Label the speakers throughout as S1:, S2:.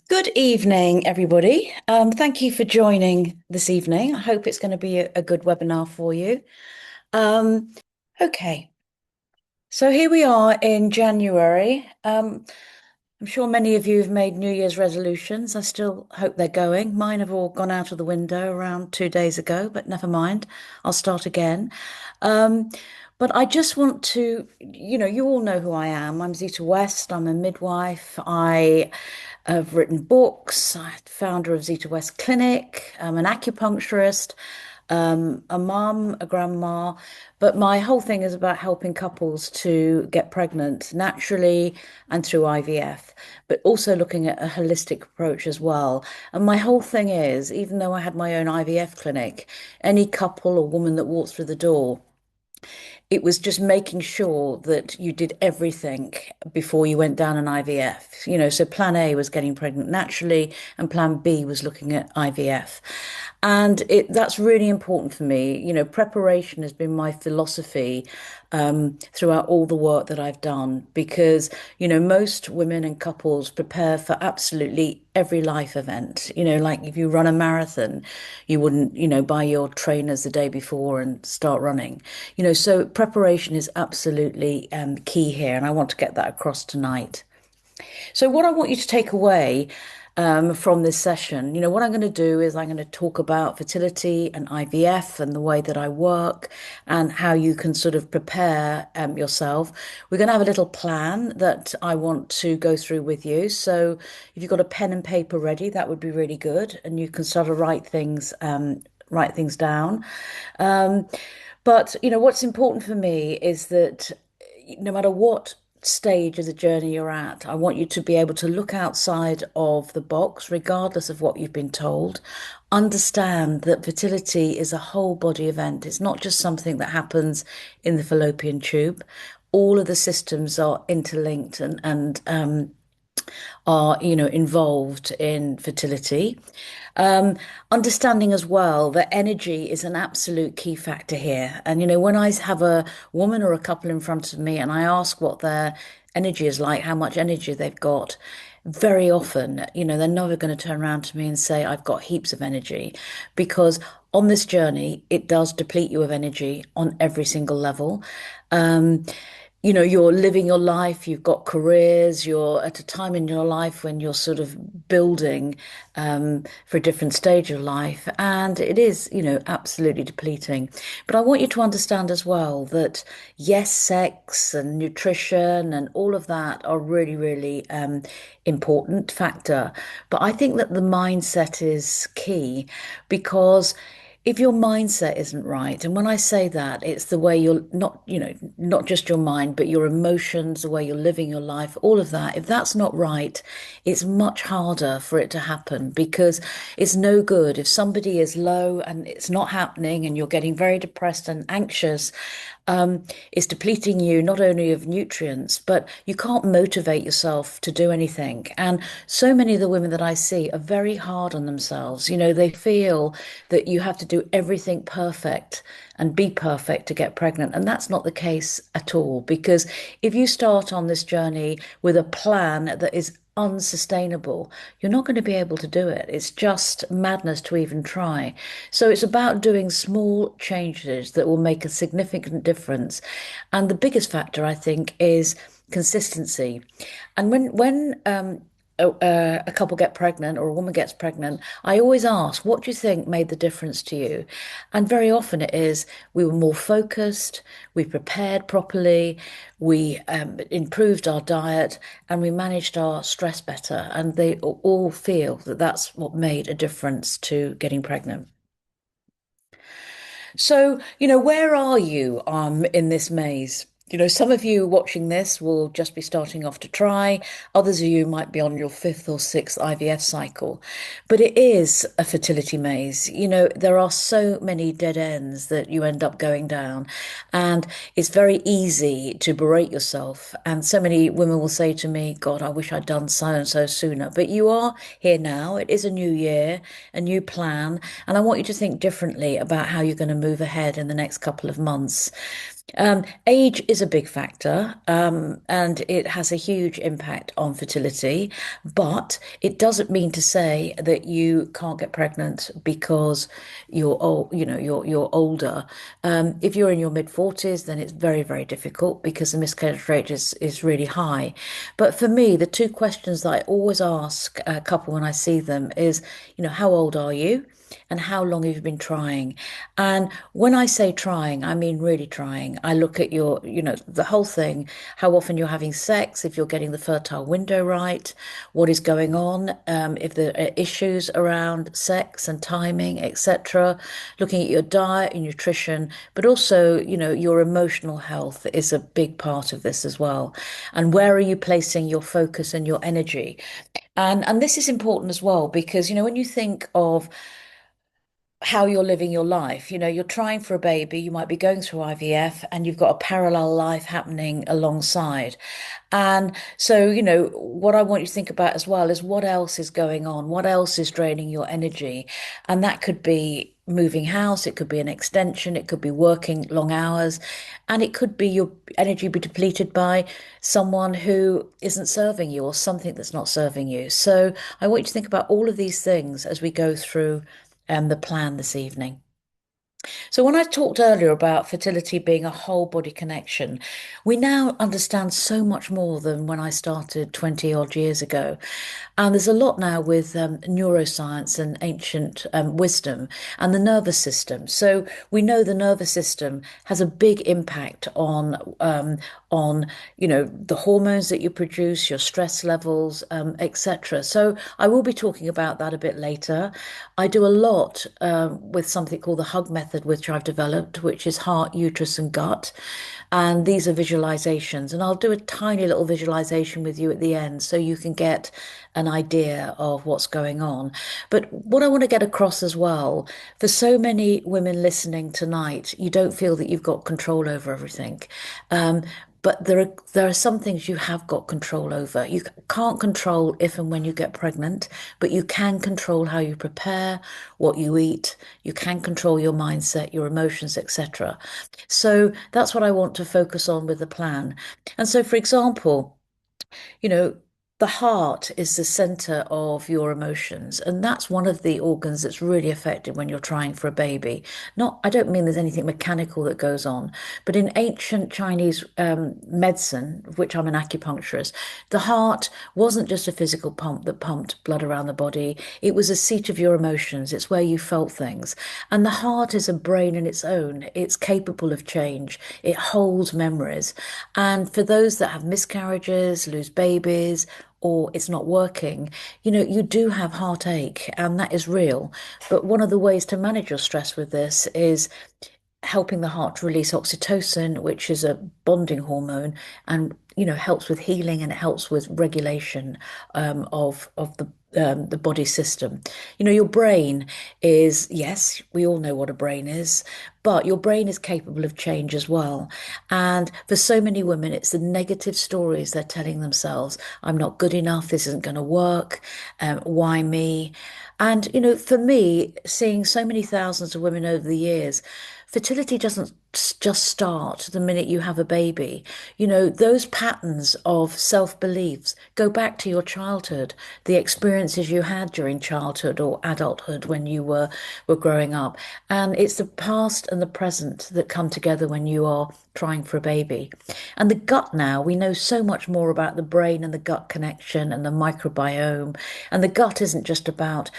S1: Good evening, everybody. Thank you for joining this evening. I hope it's going to be a good webinar for you. Um, okay, so here we are in January. I'm sure many of you have made New Year's resolutions. I still hope they're going. Mine have all gone out of the window around 2 days ago, but never mind. I'll start again. Um, but I just want to, you all know who I am. I'm Zita West. I'm a midwife. I have written books. I'm founder of Zita West Clinic. I'm an acupuncturist, a mum, a grandma. But my whole thing is about helping couples to get pregnant naturally and through IVF, but also looking at a holistic approach as well. And my whole thing is, even though I had my own IVF clinic, any couple or woman that walked through the door, it was just making sure that you did everything before you went down an IVF. So plan A was getting pregnant naturally, and plan B was looking at IVF. And that's really important for me. Preparation has been my philosophy throughout all the work that I've done because, most women and couples prepare for absolutely every life event. Like if you run a marathon, you wouldn't, buy your trainers the day before and start running. So preparation is absolutely key here, and I want to get that across tonight. So, what I want you to take away from this session, what I'm going to do is I'm going to talk about fertility and IVF and the way that I work and how you can sort of prepare yourself. We're going to have a little plan that I want to go through with you. So, if you've got a pen and paper ready, that would be really good, and you can sort of write things down. Um, but what's important for me is that no matter what stage of the journey you're at, I want you to be able to look outside of the box, regardless of what you've been told. Understand that fertility is a whole body event. It's not just something that happens in the fallopian tube. All of the systems are interlinked and are, involved in fertility. Understanding as well that energy is an absolute key factor here. And, when I have a woman or a couple in front of me and I ask what their energy is like, how much energy they've got, very often, they're never going to turn around to me and say, I've got heaps of energy, because on this journey, it does deplete you of energy on every single level. Um, you're living your life, you've got careers, you're at a time in your life when you're sort of building for a different stage of life. And it is, absolutely depleting. But I want you to understand as well that yes, sex and nutrition and all of that are really, really important factor. But I think that the mindset is key because if your mindset isn't right, and when I say that, it's the way you're not, not just your mind, but your emotions, the way you're living your life, all of that. If that's not right, it's much harder for it to happen because it's no good if somebody is low and it's not happening and you're getting very depressed and anxious. It's depleting you not only of nutrients, but you can't motivate yourself to do anything. And so many of the women that I see are very hard on themselves. They feel that you have to do everything perfect and be perfect to get pregnant. And that's not the case at all, because if you start on this journey with a plan that is unsustainable, you're not going to be able to do it. It's just madness to even try. So it's about doing small changes that will make a significant difference. And the biggest factor, I think, is consistency. And when a couple get pregnant or a woman gets pregnant, I always ask, what do you think made the difference to you? And very often it is we were more focused, we prepared properly, we improved our diet, and we managed our stress better. And they all feel that that's what made a difference to getting pregnant. So, where are you in this maze? Some of you watching this will just be starting off to try. Others of you might be on your fifth or sixth IVF cycle. But it is a fertility maze. There are so many dead ends that you end up going down. And it's very easy to berate yourself. And so many women will say to me, God, I wish I'd done so and so sooner. But you are here now. It is a new year, a new plan. And I want you to think differently about how you're going to move ahead in the next couple of months. Age is a big factor, and it has a huge impact on fertility, but it doesn't mean to say that you can't get pregnant because you're old, you're older. If you're in your mid 40s, then it's very, very difficult because the miscarriage rate is really high. But for me, the two questions that I always ask a couple when I see them is, how old are you? And how long have you been trying? And when I say trying, I mean really trying. I look at the whole thing, how often you're having sex, if you're getting the fertile window right, what is going on, if there are issues around sex and timing, etc. Looking at your diet and nutrition, but also, your emotional health is a big part of this as well. And where are you placing your focus and your energy? And this is important as well because, when you think of how you're living your life. You're trying for a baby, you might be going through IVF, and you've got a parallel life happening alongside. And so, what I want you to think about as well is what else is going on? What else is draining your energy? And that could be moving house, it could be an extension, it could be working long hours, and it could be your energy be depleted by someone who isn't serving you or something that's not serving you. So I want you to think about all of these things as we go through the plan this evening. So, when I talked earlier about fertility being a whole body connection, we now understand so much more than when I started 20 odd years ago. And there's a lot now with neuroscience and ancient wisdom and the nervous system. So we know the nervous system has a big impact on the hormones that you produce, your stress levels, etc. So I will be talking about that a bit later. I do a lot with something called the hug method, which I've developed, which is heart, uterus, and gut. And these are visualizations. And I'll do a tiny little visualization with you at the end so you can get an idea of what's going on. But what I want to get across as well, for so many women listening tonight, you don't feel that you've got control over everything. Um, but there are some things you have got control over. You can't control if and when you get pregnant, but you can control how you prepare, what you eat. You can control your mindset, your emotions, etc. So that's what I want to focus on with the plan. And so, for example, you know, the heart is the center of your emotions, and that's one of the organs that's really affected when you're trying for a baby. Not, I don't mean there's anything mechanical that goes on, but in ancient Chinese medicine, of which I'm an acupuncturist, the heart wasn't just a physical pump that pumped blood around the body. It was a seat of your emotions. It's where you felt things. And the heart is a brain in its own. It's capable of change. It holds memories. And for those that have miscarriages, lose babies, or it's not working, you do have heartache and that is real. But one of the ways to manage your stress with this is helping the heart to release oxytocin, which is a bonding hormone, and helps with healing and it helps with regulation of the body system. Your brain is, yes, we all know what a brain is, but your brain is capable of change as well. And for so many women, it's the negative stories they're telling themselves. I'm not good enough. This isn't going to work. Why me? And, for me, seeing so many thousands of women over the years, fertility doesn't just start the minute you have a baby. Those patterns of self-beliefs go back to your childhood, the experiences you had during childhood or adulthood when you were growing up. And it's the past and the present that come together when you are trying for a baby. And the gut now, we know so much more about the brain and the gut connection and the microbiome. And the gut isn't just about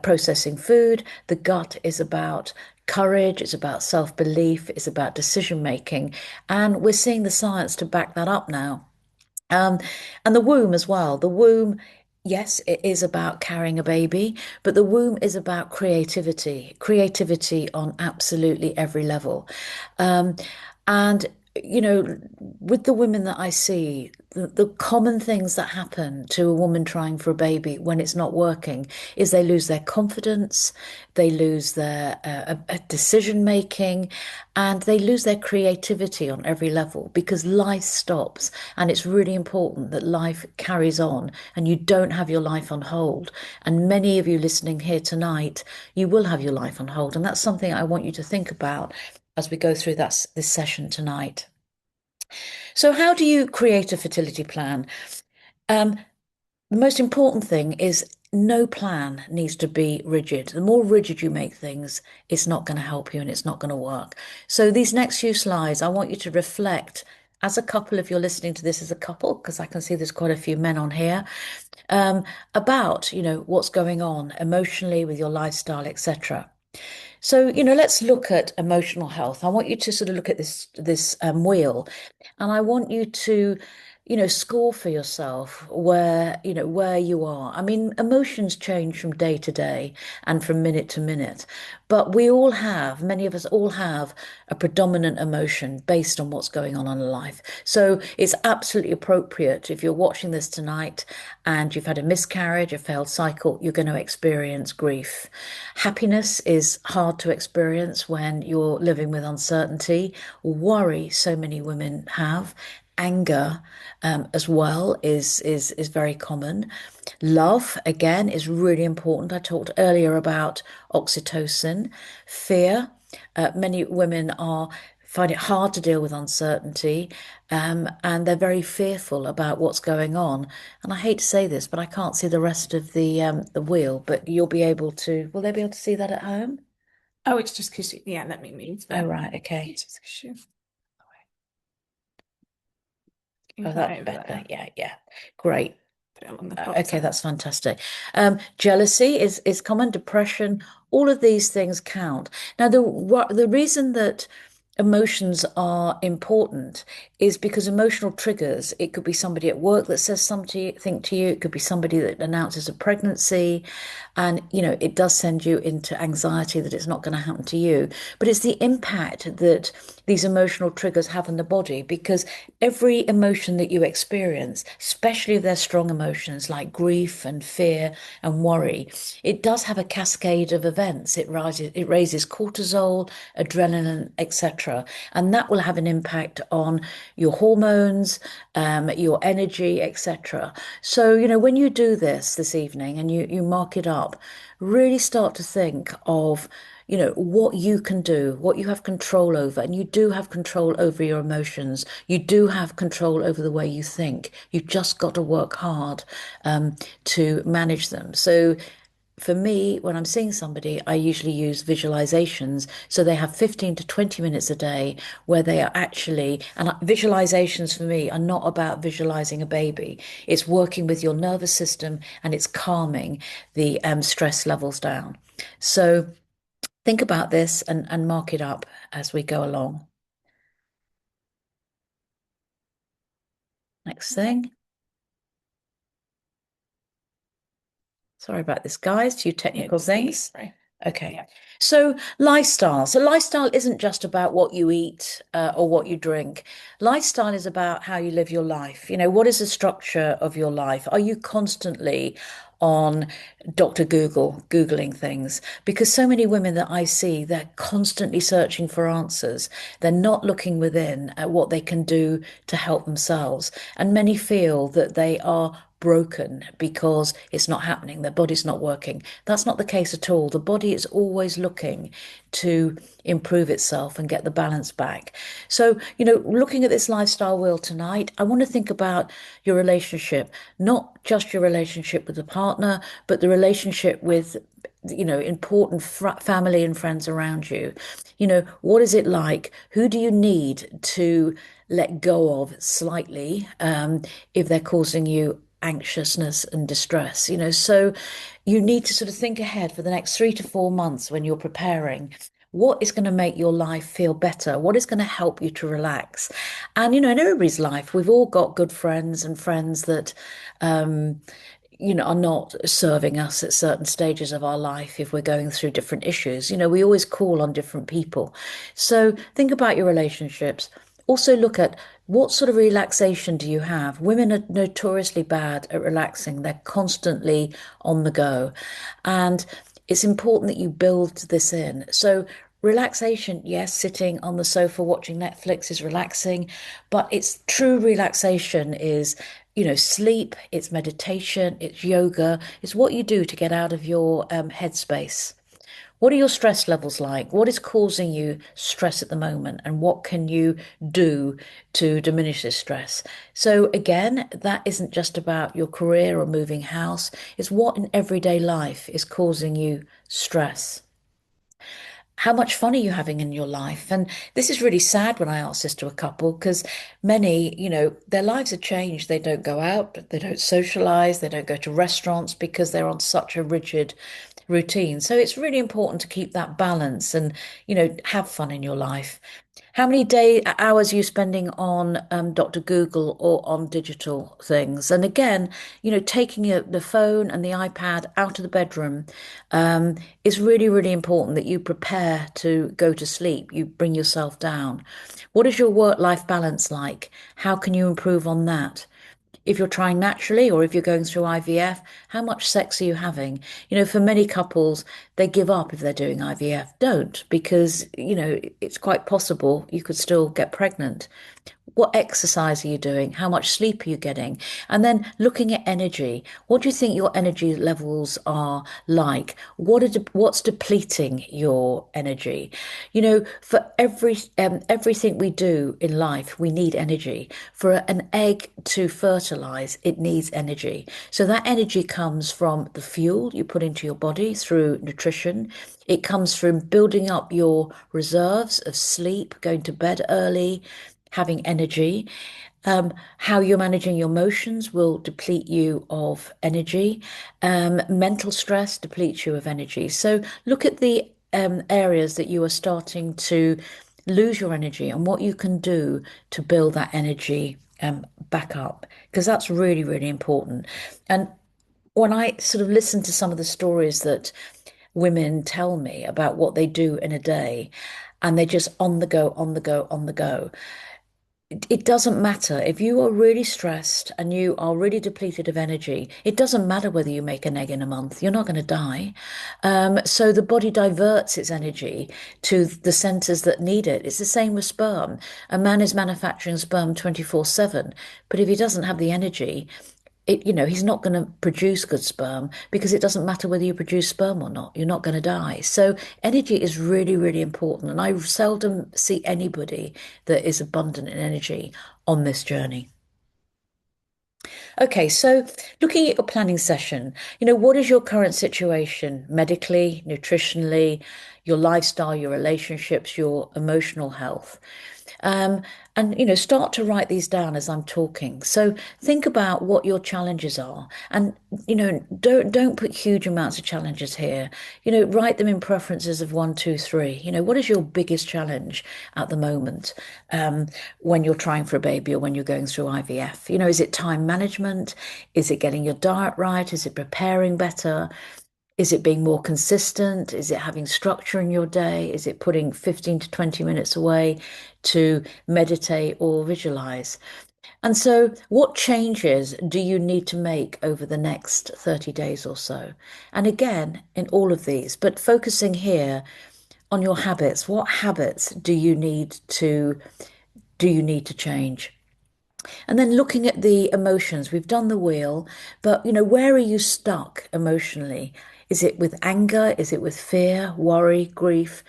S1: processing food. The gut is about courage, it's about self-belief, it's about decision making. And we're seeing the science to back that up now. Um, and the womb as well. The womb, yes, it is about carrying a baby, but the womb is about creativity, creativity on absolutely every level. Um, and, with the women that I see, the common things that happen to a woman trying for a baby when it's not working is they lose their confidence, they lose their decision making, and they lose their creativity on every level because life stops. And it's really important that life carries on and you don't have your life on hold. And many of you listening here tonight, you will have your life on hold. And that's something I want you to think about. as we go through this session tonight. So, how do you create a fertility plan? Um, the most important thing is no plan needs to be rigid. The more rigid you make things, it's not going to help you and it's not going to work. So, these next few slides, I want you to reflect as a couple, if you're listening to this as a couple, because I can see there's quite a few men on here, about, what's going on emotionally with your lifestyle, etc. So, let's look at emotional health. I want you to sort of look at this wheel, and I want you to, score for yourself where you are. I mean, emotions change from day to day and from minute to minute, but many of us all have a predominant emotion based on what's going on in life. So it's absolutely appropriate if you're watching this tonight and you've had a miscarriage, a failed cycle, you're going to experience grief. Happiness is hard to experience when you're living with uncertainty. Worry, so many women have. Anger, as well, is very common. Love, again, is really important. I talked earlier about oxytocin. Fear, many women find it hard to deal with uncertainty, and they're very fearful about what's going on. And I hate to say this, but I can't see the rest of the wheel. But you'll be able to. Will they be able to see that at home?
S2: Oh, it's just because, yeah, let me move
S1: Oh,
S2: that.
S1: right, okay.
S2: It's just 'cause you
S1: Oh,
S2: move that
S1: that's
S2: over
S1: better.
S2: there.
S1: Yeah. Great.
S2: Put it on the
S1: Okay,
S2: bottom.
S1: that's fantastic. Jealousy is common, depression, all of these things count. Now, the reason that emotions are important is because emotional triggers, it could be somebody at work that says something to you, it could be somebody that announces a pregnancy, and it does send you into anxiety that it's not going to happen to you. But it's the impact that these emotional triggers have on the body, because every emotion that you experience, especially if they're strong emotions like grief and fear and worry, it does have a cascade of events. It raises cortisol, adrenaline, etc. And that will have an impact on your hormones, your energy, etc. So, when you do this evening and you mark it up, really start to think of what you can do, what you have control over. And you do have control over your emotions. You do have control over the way you think. You've just got to work hard to manage them. So for me, when I'm seeing somebody, I usually use visualizations. So they have 15 to 20 minutes a day where they are actually, and visualizations for me are not about visualizing a baby. It's working with your nervous system and it's calming the stress levels down. So think about this and mark it up as we go along. Next thing. Sorry about this, guys. Few technical things.
S2: Right.
S1: Okay.
S2: Yeah.
S1: So lifestyle. So lifestyle isn't just about what you eat or what you drink. Lifestyle is about how you live your life. What is the structure of your life? Are you constantly on Dr. Googling things? Because so many women that I see, they're constantly searching for answers. They're not looking within at what they can do to help themselves. And many feel that they are broken because it's not happening, their body's not working. That's not the case at all. The body is always looking to improve itself and get the balance back. So, looking at this lifestyle wheel tonight, I want to think about your relationship, not just your relationship with the partner, but the relationship with important family and friends around you. What is it like? Who do you need to let go of slightly if they're causing you anxiousness and distress? So you need to sort of think ahead for the next 3 to 4 months when you're preparing. What is going to make your life feel better? What is going to help you to relax? And, in everybody's life, we've all got good friends and friends that, are not serving us at certain stages of our life if we're going through different issues. We always call on different people. So think about your relationships. Also look at what sort of relaxation do you have? Women are notoriously bad at relaxing. They're constantly on the go. And it's important that you build this in. So relaxation, yes, sitting on the sofa watching Netflix is relaxing, but it's true relaxation is, sleep, it's meditation, it's yoga, it's what you do to get out of your headspace. What are your stress levels like? What is causing you stress at the moment? And what can you do to diminish this stress? So, again, that isn't just about your career or moving house, it's what in everyday life is causing you stress. How much fun are you having in your life? And this is really sad when I ask this to a couple because many, their lives have changed. They don't go out, they don't socialize, they don't go to restaurants because they're on such a rigid routine. So it's really important to keep that balance and, have fun in your life. How many hours are you spending on Dr. Google or on digital things? And again, taking the phone and the iPad out of the bedroom is really, really important that you prepare to go to sleep. You bring yourself down. What is your work-life balance like? How can you improve on that? If you're trying naturally or if you're going through IVF, how much sex are you having? For many couples, they give up if they're doing IVF. Don't, because, it's quite possible you could still get pregnant. What exercise are you doing? How much sleep are you getting? And then looking at energy. What do you think your energy levels are like? What's depleting your energy? For everything we do in life, we need energy. For an egg to fertilize, it needs energy. So that energy comes from the fuel you put into your body through nutrition. It comes from building up your reserves of sleep, going to bed early, having energy. How you're managing your emotions will deplete you of energy. Mental stress depletes you of energy. So look at the areas that you are starting to lose your energy and what you can do to build that energy back up, because that's really, really important. And when I sort of listen to some of the stories that women tell me about what they do in a day, and they're just on the go, on the go, on the go. It doesn't matter if you are really stressed and you are really depleted of energy. It doesn't matter whether you make an egg in a month, you're not going to die. So the body diverts its energy to the centers that need it. It's the same with sperm. A man is manufacturing sperm 24/7, but if he doesn't have the energy, he's not going to produce good sperm because it doesn't matter whether you produce sperm or not. You're not going to die. So energy is really, really important. And I seldom see anybody that is abundant in energy on this journey. Okay, so looking at your planning session, what is your current situation medically, nutritionally, your lifestyle, your relationships, your emotional health? Um, and start to write these down as I'm talking. So think about what your challenges are, and don't put huge amounts of challenges here. Write them in preferences of one, two, three. What is your biggest challenge at the moment when you're trying for a baby or when you're going through IVF? Is it time management? Is it getting your diet right? Is it preparing better? Is it being more consistent? Is it having structure in your day? Is it putting 15 to 20 minutes away to meditate or visualize? And so, what changes do you need to make over the next 30 days or so? And again, in all of these, but focusing here on your habits, what habits do you need to change? And then looking at the emotions, we've done the wheel, but where are you stuck emotionally? Is it with anger? Is it with fear, worry, grief?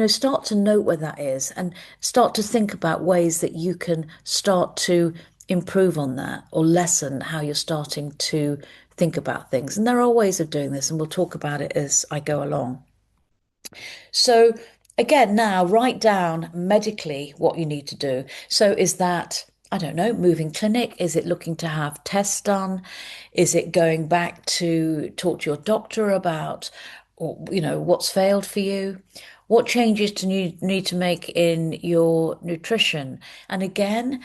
S1: Start to note where that is and start to think about ways that you can start to improve on that or lessen how you're starting to think about things. And there are ways of doing this, and we'll talk about it as I go along. So again, now write down medically what you need to do. So is that, I don't know, moving clinic? Is it looking to have tests done? Is it going back to talk to your doctor about, or, what's failed for you? What changes do you need to make in your nutrition? And again,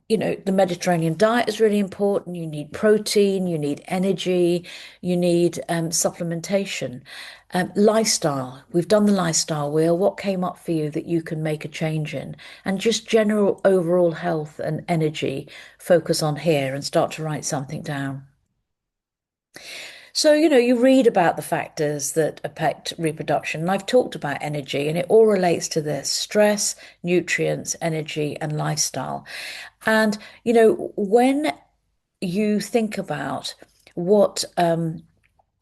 S1: the Mediterranean diet is really important. You need protein, you need energy, you need supplementation. Lifestyle, we've done the lifestyle wheel. What came up for you that you can make a change in? And just general overall health and energy, focus on here and start to write something down. So, you read about the factors that affect reproduction, and I've talked about energy, and it all relates to this: stress, nutrients, energy, and lifestyle. And, when you think about what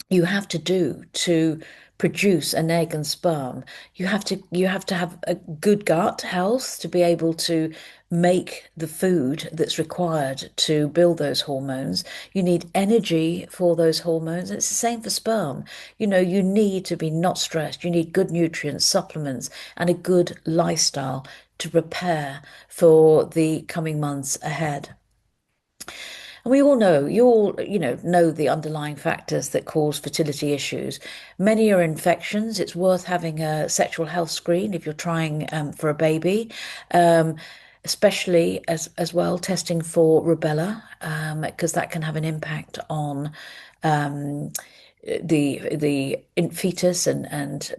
S1: you have to do to produce an egg and sperm, you have to have a good gut health to be able to make the food that's required to build those hormones. You need energy for those hormones. And it's the same for sperm. You need to be not stressed. You need good nutrients, supplements, and a good lifestyle to prepare for the coming months ahead. And we all know, you all know the underlying factors that cause fertility issues. Many are infections. It's worth having a sexual health screen if you're trying for a baby, um, especially as well testing for rubella, because that can have an impact on um, the fetus and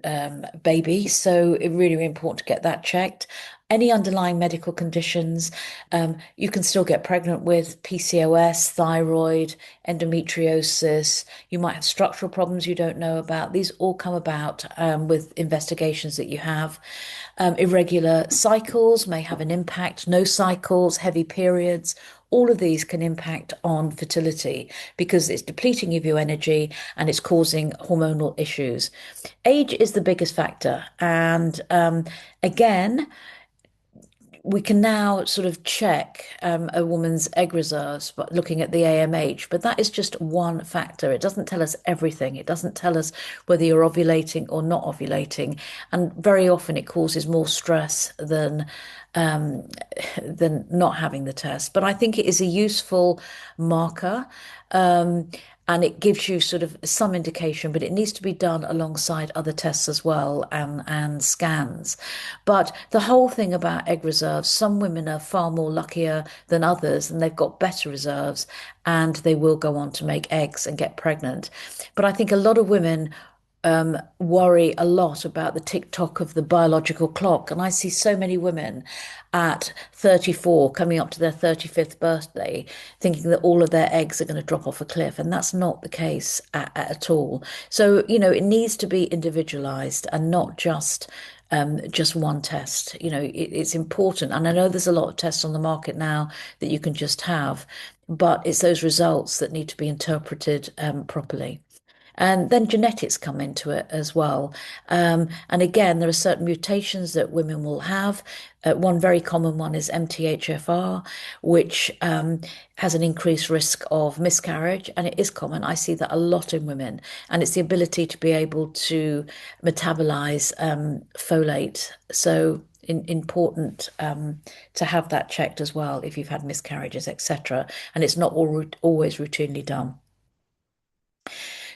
S1: baby. So it's really, really important to get that checked. Any underlying medical conditions, you can still get pregnant with PCOS, thyroid, endometriosis. You might have structural problems you don't know about. These all come about with investigations that you have. Irregular cycles may have an impact. No cycles, heavy periods. All of these can impact on fertility because it's depleting of your energy and it's causing hormonal issues. Age is the biggest factor. And again, we can now sort of check a woman's egg reserves but looking at the AMH, but that is just one factor. It doesn't tell us everything. It doesn't tell us whether you're ovulating or not ovulating. And very often it causes more stress um, than not having the test. But I think it is a useful marker. And it gives you sort of some indication, but it needs to be done alongside other tests as well and scans. But the whole thing about egg reserves, some women are far more luckier than others, and they've got better reserves, and they will go on to make eggs and get pregnant. But I think a lot of women worry a lot about the tick-tock of the biological clock. And I see so many women at 34 coming up to their 35th birthday thinking that all of their eggs are going to drop off a cliff. And that's not the case at all. So, it needs to be individualized and not just one test. It's important. And I know there's a lot of tests on the market now that you can just have, but it's those results that need to be interpreted properly. And then genetics come into it as well. And again, there are certain mutations that women will have. One very common one is MTHFR, which has an increased risk of miscarriage. And it is common. I see that a lot in women. And it's the ability to be able to metabolize folate. So important to have that checked as well if you've had miscarriages, etc. And it's not always routinely done.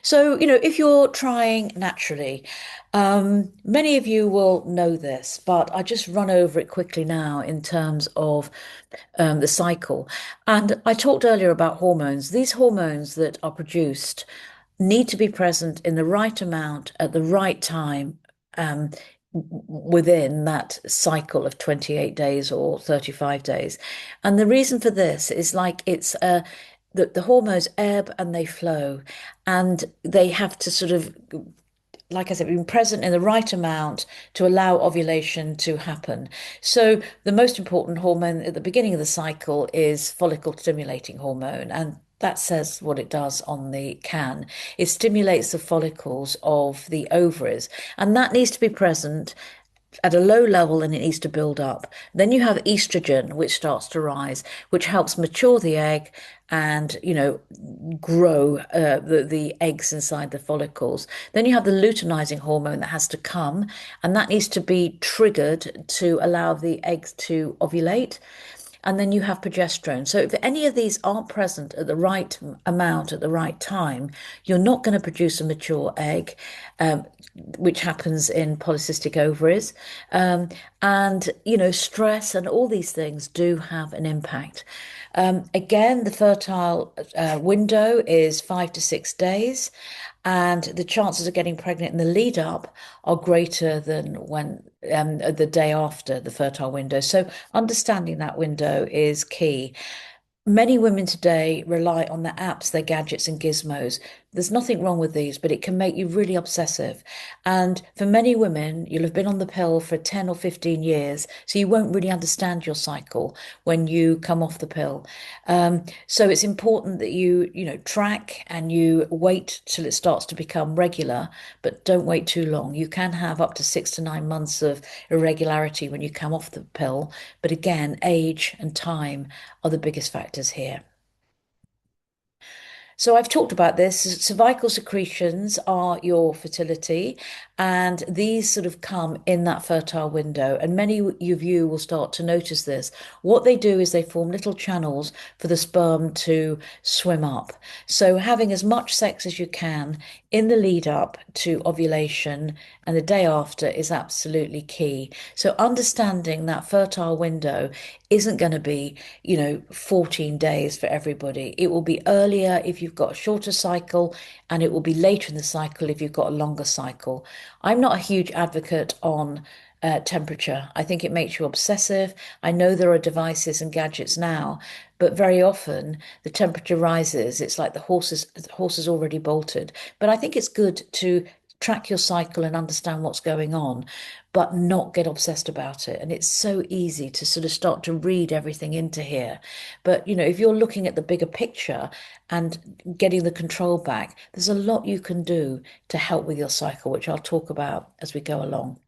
S1: So, if you're trying naturally, many of you will know this, but I just run over it quickly now in terms of the cycle. And I talked earlier about hormones. These hormones that are produced need to be present in the right amount at the right time. Within that cycle of 28 days or 35 days. And the reason for this is like the hormones ebb and they flow, and they have to sort of, like I said, be present in the right amount to allow ovulation to happen. So the most important hormone at the beginning of the cycle is follicle stimulating hormone, and that says what it does on the can. It stimulates the follicles of the ovaries, and that needs to be present at a low level and it needs to build up. Then you have estrogen, which starts to rise, which helps mature the egg and, grow the eggs inside the follicles. Then you have the luteinizing hormone that has to come, and that needs to be triggered to allow the eggs to ovulate. And then you have progesterone. So if any of these aren't present at the right amount at the right time, you're not going to produce a mature egg, which happens in polycystic ovaries. And, stress and all these things do have an impact. Again, the fertile window is 5 to 6 days, and the chances of getting pregnant in the lead up are greater than when the day after the fertile window. So understanding that window is key. Many women today rely on their apps, their gadgets and gizmos. there's nothing wrong with these, but it can make you really obsessive. And for many women, you'll have been on the pill for 10 or 15 years, so you won't really understand your cycle when you come off the pill. So it's important that you track and you wait till it starts to become regular, but don't wait too long. You can have up to 6 to 9 months of irregularity when you come off the pill, but again, age and time are the biggest factors here. So I've talked about this. Cervical secretions are your fertility, and these sort of come in that fertile window. And many of you will start to notice this. What they do is they form little channels for the sperm to swim up. So having as much sex as you can in the lead up to ovulation and the day after is absolutely key. So understanding that fertile window isn't going to be 14 days for everybody. It will be earlier if you've got a shorter cycle, and it will be later in the cycle if you've got a longer cycle. I'm not a huge advocate on temperature. I think it makes you obsessive. I know there are devices and gadgets now, but very often the temperature rises. It's like the horse is already bolted. But I think it's good to track your cycle and understand what's going on, but not get obsessed about it. And it's so easy to sort of start to read everything into here. But, if you're looking at the bigger picture and getting the control back, there's a lot you can do to help with your cycle, which I'll talk about as we go along.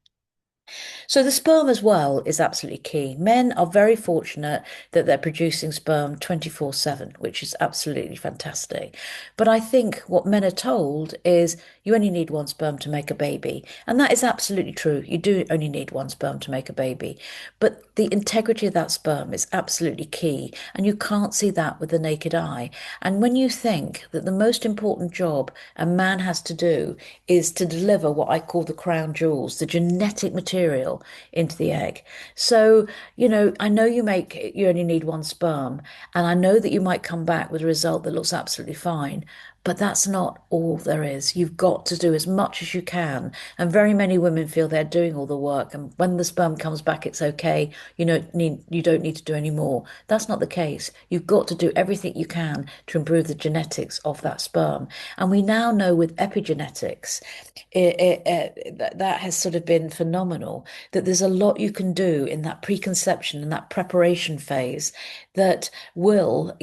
S1: So the sperm as well is absolutely key. Men are very fortunate that they're producing sperm 24/7, which is absolutely fantastic. But I think what men are told is you only need one sperm to make a baby. And that is absolutely true. You do only need one sperm to make a baby. But the integrity of that sperm is absolutely key. And you can't see that with the naked eye. And when you think that the most important job a man has to do is to deliver what I call the crown jewels, the genetic material into the egg. So, I know you only need one sperm, and I know that you might come back with a result that looks absolutely fine. But that's not all there is. You've got to do as much as you can. And very many women feel they're doing all the work. And when the sperm comes back, it's okay. You don't need to do any more. That's not the case. You've got to do everything you can to improve the genetics of that sperm. And we now know with epigenetics, that has sort of been phenomenal, that there's a lot you can do in that preconception and that preparation phase that will,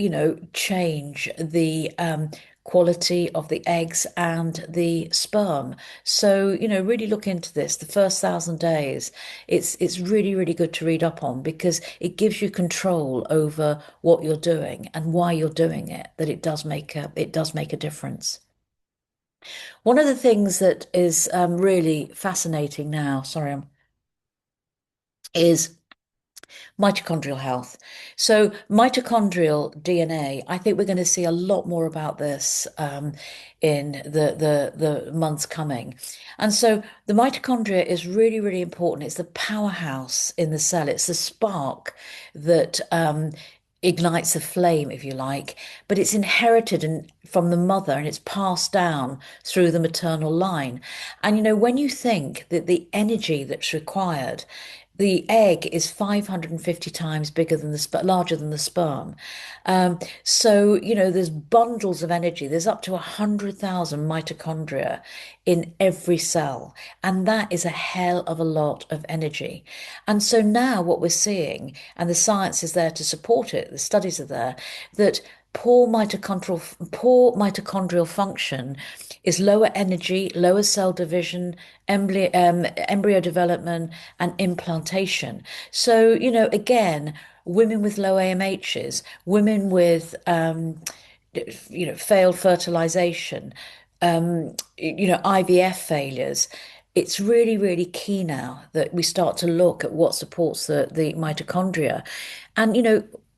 S1: change the quality of the eggs and the sperm. So, really look into this. The first 1,000 days, it's really, really good to read up on because it gives you control over what you're doing and why you're doing it, that it does make a difference. One of the things that is really fascinating now, sorry, is mitochondrial health. So, mitochondrial DNA, I think we're going to see a lot more about this in the months coming. And so, the mitochondria is really, really important. It's the powerhouse in the cell, it's the spark that ignites the flame, if you like, but it's inherited from the mother and it's passed down through the maternal line. And when you think that the energy that's required, the egg is 550 times bigger than larger than the sperm. So, there's bundles of energy. There's up to 100,000 mitochondria in every cell. And that is a hell of a lot of energy. And so now what we're seeing, and the science is there to support it, the studies are there, that poor mitochondrial function is lower energy, lower cell division, embryo development, and implantation. So, again, women with low AMHs, women with failed fertilization, IVF failures. It's really, really key now that we start to look at what supports the mitochondria. And,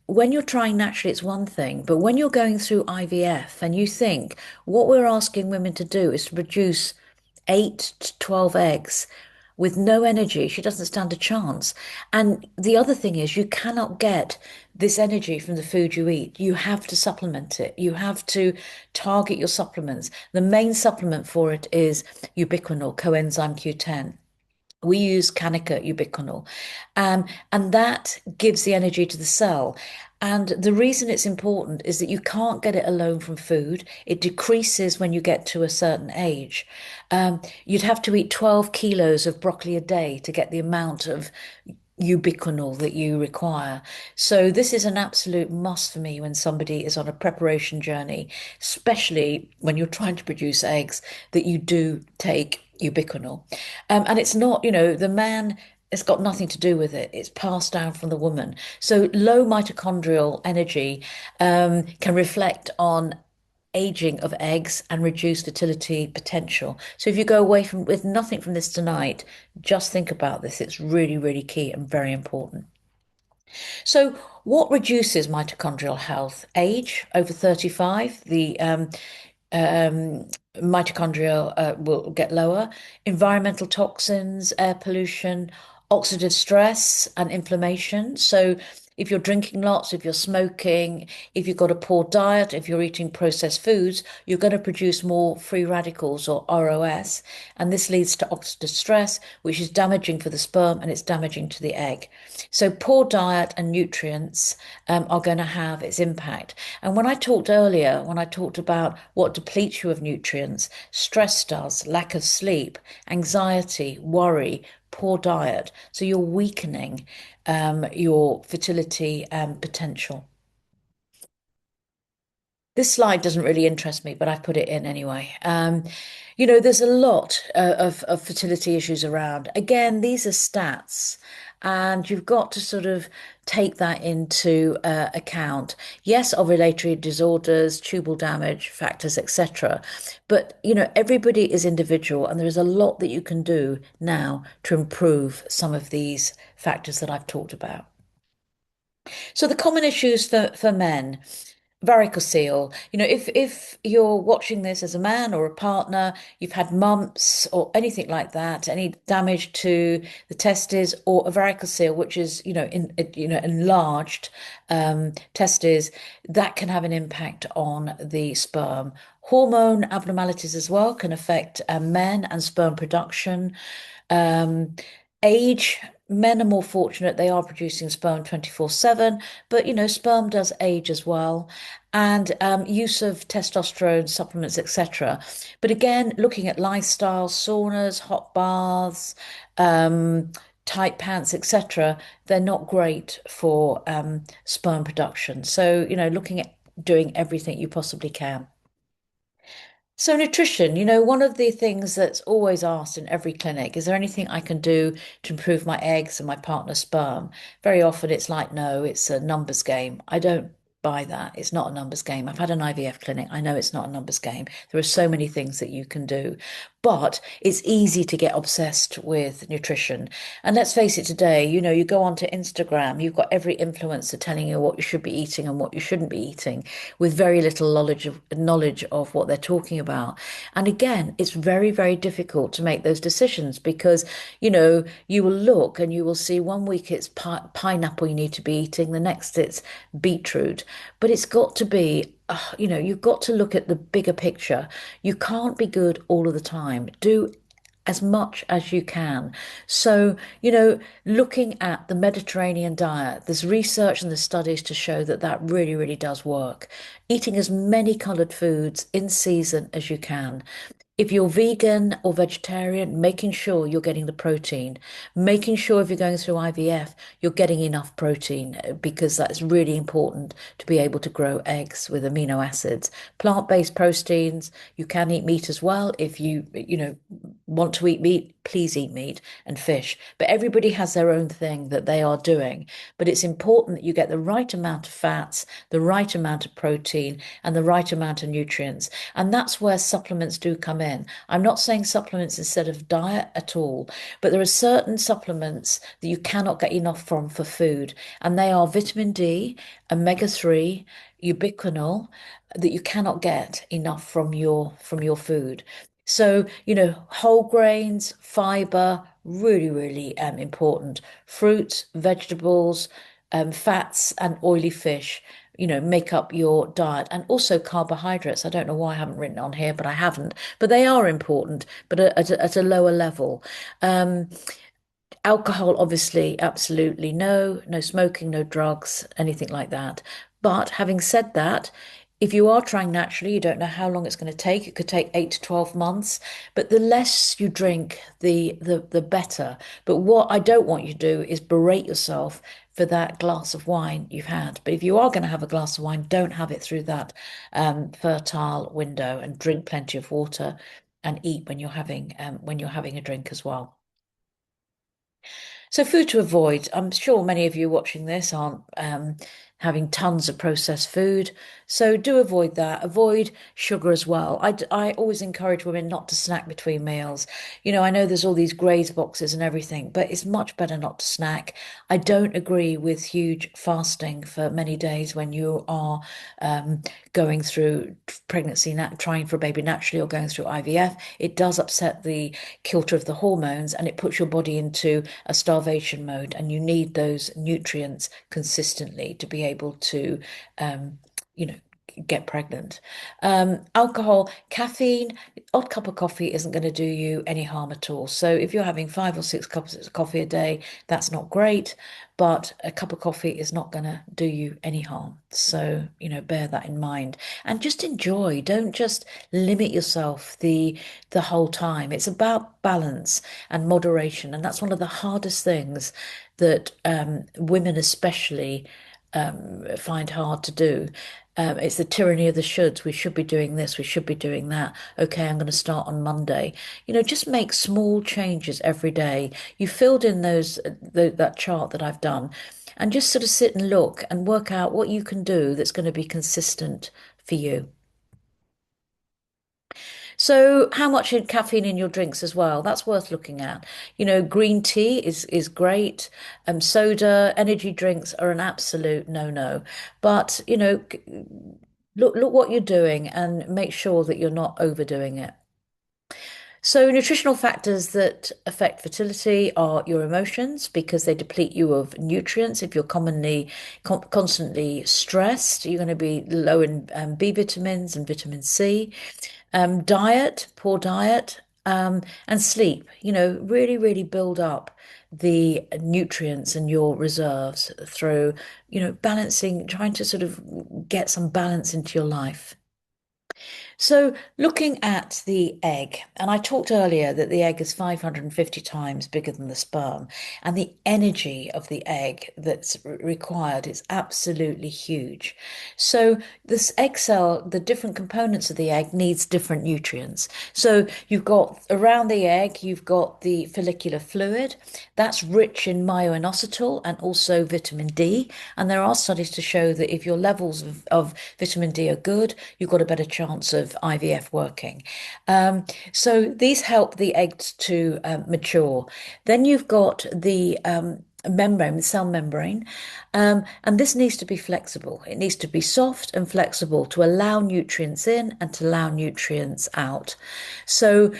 S1: when you're trying naturally, it's one thing, but when you're going through IVF and you think what we're asking women to do is to produce 8 to 12 eggs with no energy, she doesn't stand a chance. And the other thing is, you cannot get this energy from the food you eat. You have to supplement it. You have to target your supplements. The main supplement for it is ubiquinol, coenzyme Q10. We use Canica ubiquinol, and that gives the energy to the cell. And the reason it's important is that you can't get it alone from food. It decreases when you get to a certain age. You'd have to eat 12 kilos of broccoli a day to get the amount of ubiquinol that you require. So this is an absolute must for me when somebody is on a preparation journey, especially when you're trying to produce eggs, that you do take ubiquinol. And it's not, the man. It's got nothing to do with it. It's passed down from the woman. So low mitochondrial energy can reflect on aging of eggs and reduce fertility potential. So if you go away from with nothing from this tonight, just think about this. It's really, really key and very important. So what reduces mitochondrial health? Age over 35, the mitochondria will get lower. Environmental toxins, air pollution, oxidative stress, and inflammation. So, if you're drinking lots, if you're smoking, if you've got a poor diet, if you're eating processed foods, you're going to produce more free radicals or ROS. And this leads to oxidative stress, which is damaging for the sperm and it's damaging to the egg. So, poor diet and nutrients are going to have its impact. And when I talked earlier, when I talked about what depletes you of nutrients, stress does, lack of sleep, anxiety, worry, poor diet. So you're weakening your fertility potential. This slide doesn't really interest me, but I've put it in anyway. There's a lot of fertility issues around. Again, these are stats, and you've got to sort of take that into account. Yes, ovulatory disorders, tubal damage factors, etc. But everybody is individual, and there is a lot that you can do now to improve some of these factors that I've talked about. So the common issues for men. Varicocele. If you're watching this as a man or a partner, you've had mumps or anything like that, any damage to the testes or a varicocele, which is, enlarged testes, that can have an impact on the sperm. Hormone abnormalities as well can affect men and sperm production. Um, Age, men are more fortunate, they are producing sperm 24/7, but sperm does age as well. And use of testosterone supplements, etc. But again, looking at lifestyle, saunas, hot baths, um, tight pants, etc., they're not great for sperm production. So, looking at doing everything you possibly can. So, nutrition, one of the things that's always asked in every clinic, is there anything I can do to improve my eggs and my partner's sperm? Very often it's like, no, it's a numbers game. I don't buy that. It's not a numbers game. I've had an IVF clinic. I know it's not a numbers game. There are so many things that you can do, but it's easy to get obsessed with nutrition. And let's face it, today, you go onto Instagram, you've got every influencer telling you what you should be eating and what you shouldn't be eating with very little knowledge of what they're talking about. And again, it's very, very difficult to make those decisions because, you will look and you will see one week it's pineapple you need to be eating, the next it's beetroot. But it's got to be, you've got to look at the bigger picture. You can't be good all of the time. Do as much as you can. So, looking at the Mediterranean diet, there's research and the studies to show that that really, really does work. Eating as many coloured foods in season as you can. If you're vegan or vegetarian, making sure you're getting the protein, making sure if you're going through IVF, you're getting enough protein because that's really important to be able to grow eggs with amino acids. Plant-based proteins, you can eat meat as well. If you want to eat meat, please eat meat and fish. But everybody has their own thing that they are doing. But it's important that you get the right amount of fats, the right amount of protein, and the right amount of nutrients. And that's where supplements do come in. I'm not saying supplements instead of diet at all, but there are certain supplements that you cannot get enough from for food, and they are vitamin D, omega-3, ubiquinol, that you cannot get enough from your food. So, whole grains, fiber, really, really important. Fruits, vegetables, fats, and oily fish, make up your diet. And also carbohydrates. I don't know why I haven't written it on here, but I haven't. But they are important, but at a lower level. Um, Alcohol, obviously, absolutely no, no smoking, no drugs, anything like that. But having said that, if you are trying naturally, you don't know how long it's going to take. It could take 8 to 12 months, but the less you drink, the better. But what I don't want you to do is berate yourself for that glass of wine you've had. But if you are going to have a glass of wine, don't have it through that fertile window, and drink plenty of water and eat when you're having a drink as well. So, food to avoid. I'm sure many of you watching this aren't having tons of processed food. So, do avoid that. Avoid sugar as well. I always encourage women not to snack between meals. I know there's all these graze boxes and everything, but it's much better not to snack. I don't agree with huge fasting for many days when you are going through pregnancy, trying for a baby naturally or going through IVF. It does upset the kilter of the hormones and it puts your body into a starvation mode, and you need those nutrients consistently to be able to, you know, get pregnant. Alcohol, caffeine, odd cup of coffee isn't going to do you any harm at all. So if you're having 5 or 6 cups of coffee a day, that's not great, but a cup of coffee is not going to do you any harm. So, bear that in mind and just enjoy. Don't just limit yourself the whole time. It's about balance and moderation, and that's one of the hardest things that women especially find hard to do. It's the tyranny of the shoulds. We should be doing this, we should be doing that. Okay, I'm going to start on Monday. Just make small changes every day. You filled in that chart that I've done, and just sort of sit and look and work out what you can do that's going to be consistent for you. So, how much in caffeine in your drinks as well? That's worth looking at. Green tea is great. Soda, energy drinks are an absolute no-no. But, look what you're doing and make sure that you're not overdoing it. So, nutritional factors that affect fertility are your emotions because they deplete you of nutrients. If you're constantly stressed, you're going to be low in B vitamins and vitamin C. Diet, poor diet, and sleep. Really, really build up the nutrients and your reserves through, balancing, trying to sort of get some balance into your life. So, looking at the egg, and I talked earlier that the egg is 550 times bigger than the sperm, and the energy of the egg that's required is absolutely huge. So, this egg cell, the different components of the egg needs different nutrients. So, you've got around the egg, you've got the follicular fluid that's rich in myo-inositol and also vitamin D. And there are studies to show that if your levels of vitamin D are good, you've got a better chance of IVF working. So these help the eggs to mature. Then you've got the membrane, the cell membrane, and this needs to be flexible. It needs to be soft and flexible to allow nutrients in and to allow nutrients out. So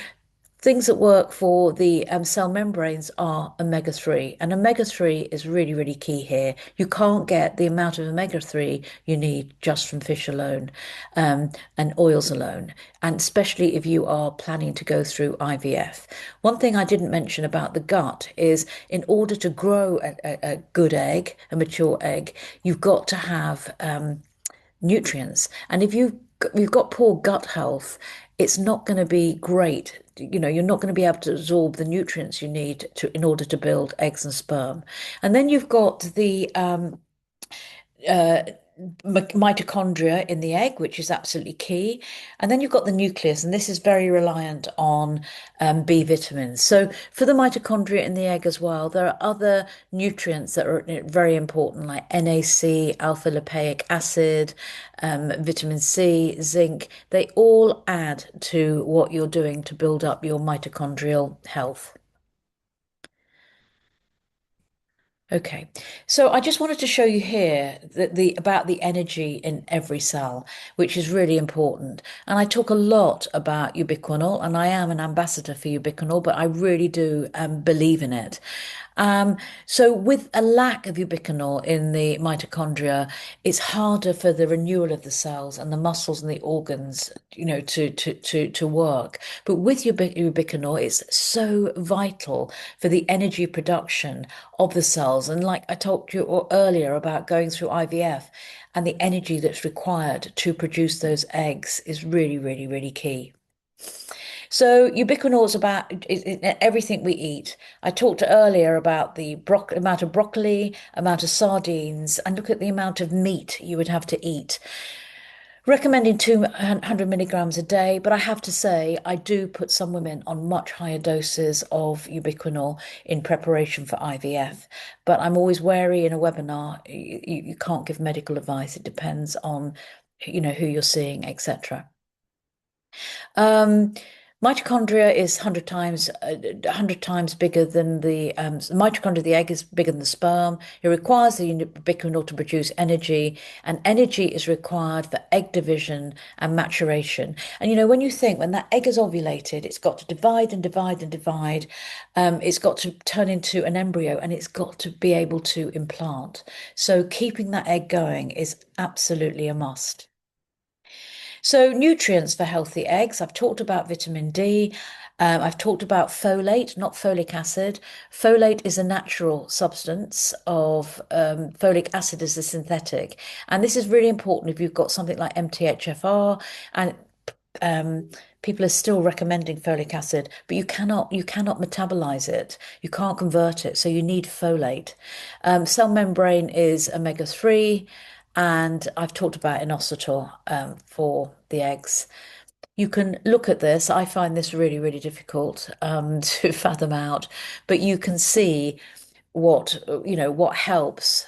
S1: things that work for the cell membranes are omega-3, and omega-3 is really, really key here. You can't get the amount of omega-3 you need just from fish alone, and oils alone, and especially if you are planning to go through IVF. One thing I didn't mention about the gut is in order to grow a good egg, a mature egg, you've got to have nutrients. And if you've got poor gut health, it's not going to be great. You're not going to be able to absorb the nutrients you need in order to build eggs and sperm. And then you've got the uh, mitochondria in the egg, which is absolutely key. And then you've got the nucleus, and this is very reliant on B vitamins. So for the mitochondria in the egg as well, there are other nutrients that are very important, like NAC, alpha lipoic acid, vitamin C, zinc. They all add to what you're doing to build up your mitochondrial health. Okay, so I just wanted to show you here that the about the energy in every cell, which is really important. And I talk a lot about ubiquinol, and I am an ambassador for ubiquinol, but I really do believe in it. So with a lack of ubiquinol in the mitochondria, it's harder for the renewal of the cells and the muscles and the organs, to work. But with ubiquinol, it's so vital for the energy production of the cells. And like I told you earlier about going through IVF and the energy that's required to produce those eggs is really, really, really key. So ubiquinol is about everything we eat. I talked earlier about the amount of broccoli, amount of sardines, and look at the amount of meat you would have to eat. Recommending 200 milligrams a day, but I have to say I do put some women on much higher doses of ubiquinol in preparation for IVF. But I'm always wary in a webinar. You can't give medical advice. It depends on, who you're seeing, etc. Um, Mitochondria is 100 times bigger than the mitochondria. The egg is bigger than the sperm. It requires the ubiquinol to produce energy, and energy is required for egg division and maturation. And when you think when that egg is ovulated, it's got to divide and divide and divide. It's got to turn into an embryo, and it's got to be able to implant. So keeping that egg going is absolutely a must. So, nutrients for healthy eggs. I've talked about vitamin D. I've talked about folate, not folic acid. Folate is a natural substance of folic acid is a synthetic. And this is really important if you've got something like MTHFR and um, people are still recommending folic acid, but you cannot metabolize it. You can't convert it, so you need folate. Cell membrane is omega-3, and I've talked about inositol for the eggs. You can look at this. I find this really, really difficult to fathom out, but you can see what helps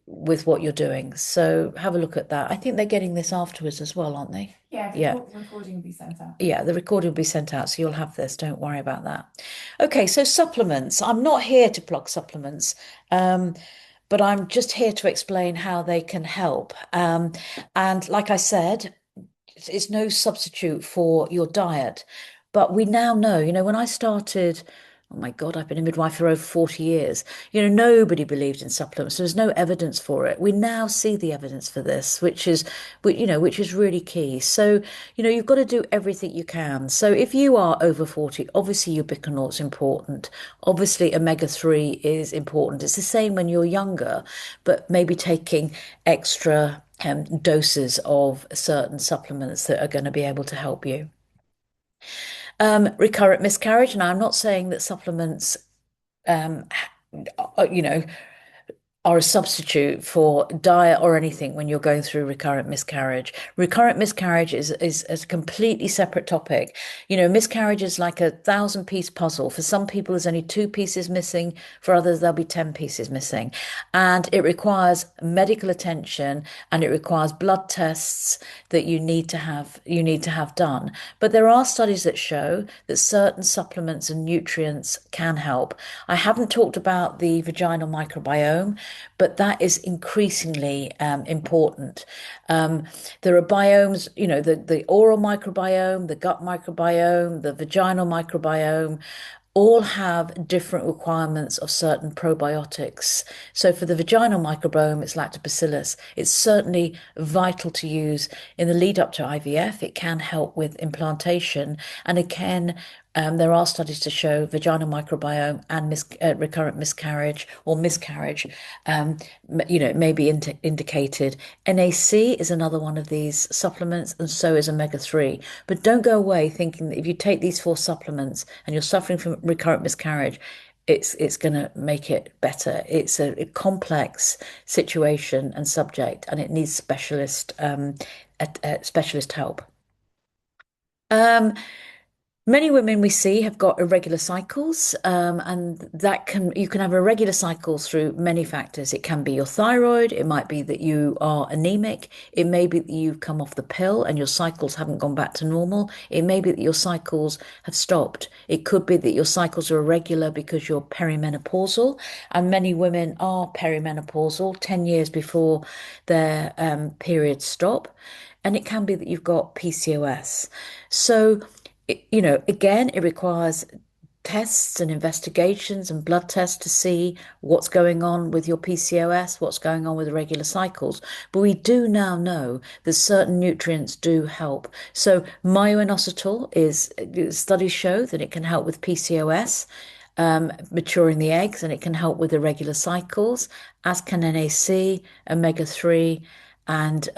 S1: with what you're doing. So have a look at that. I think they're getting this afterwards as well, aren't they?
S2: Yeah,
S1: Yeah.
S2: the recording will be sent out.
S1: Yeah, the recording will be sent out, so you'll have this. Don't worry about that. Okay, so supplements. I'm not here to plug supplements, um, but I'm just here to explain how they can help. And like I said, it's no substitute for your diet. But we now know, when I started, oh my God, I've been a midwife for over 40 years. Nobody believed in supplements. There's no evidence for it. We now see the evidence for this, which is really key. So, you've got to do everything you can. So if you are over 40, obviously ubiquinol is important. Obviously omega-3 is important. It's the same when you're younger, but maybe taking extra doses of certain supplements that are going to be able to help you. Recurrent miscarriage. Now, I'm not saying that supplements, um, you know, are a substitute for diet or anything when you're going through recurrent miscarriage. Recurrent miscarriage is a completely separate topic. Miscarriage is like a 1,000-piece puzzle. For some people, there's only two pieces missing. For others, there'll be 10 pieces missing. And it requires medical attention and it requires blood tests that you need to have done. But there are studies that show that certain supplements and nutrients can help. I haven't talked about the vaginal microbiome, but that is increasingly important. Um, there are biomes, the oral microbiome, the gut microbiome, the vaginal microbiome, all have different requirements of certain probiotics. So for the vaginal microbiome, it's lactobacillus. It's certainly vital to use in the lead up to IVF. It can help with implantation, and again, there are studies to show vaginal microbiome and recurrent miscarriage or miscarriage, may be indicated. NAC is another one of these supplements, and so is omega-3. But don't go away thinking that if you take these four supplements and you're suffering from recurrent miscarriage, it's going to make it better. It's a complex situation and subject, and it needs specialist help. Um, Many women we see have got irregular cycles, and you can have irregular cycles through many factors. It can be your thyroid, it might be that you are anemic, it may be that you've come off the pill and your cycles haven't gone back to normal, it may be that your cycles have stopped. It could be that your cycles are irregular because you're perimenopausal, and many women are perimenopausal 10 years before their periods stop. And it can be that you've got PCOS. So again, it requires tests and investigations and blood tests to see what's going on with your PCOS, what's going on with irregular cycles. But we do now know that certain nutrients do help. So myo-inositol studies show that it can help with PCOS, maturing the eggs, and it can help with irregular cycles, as can NAC, omega-3, and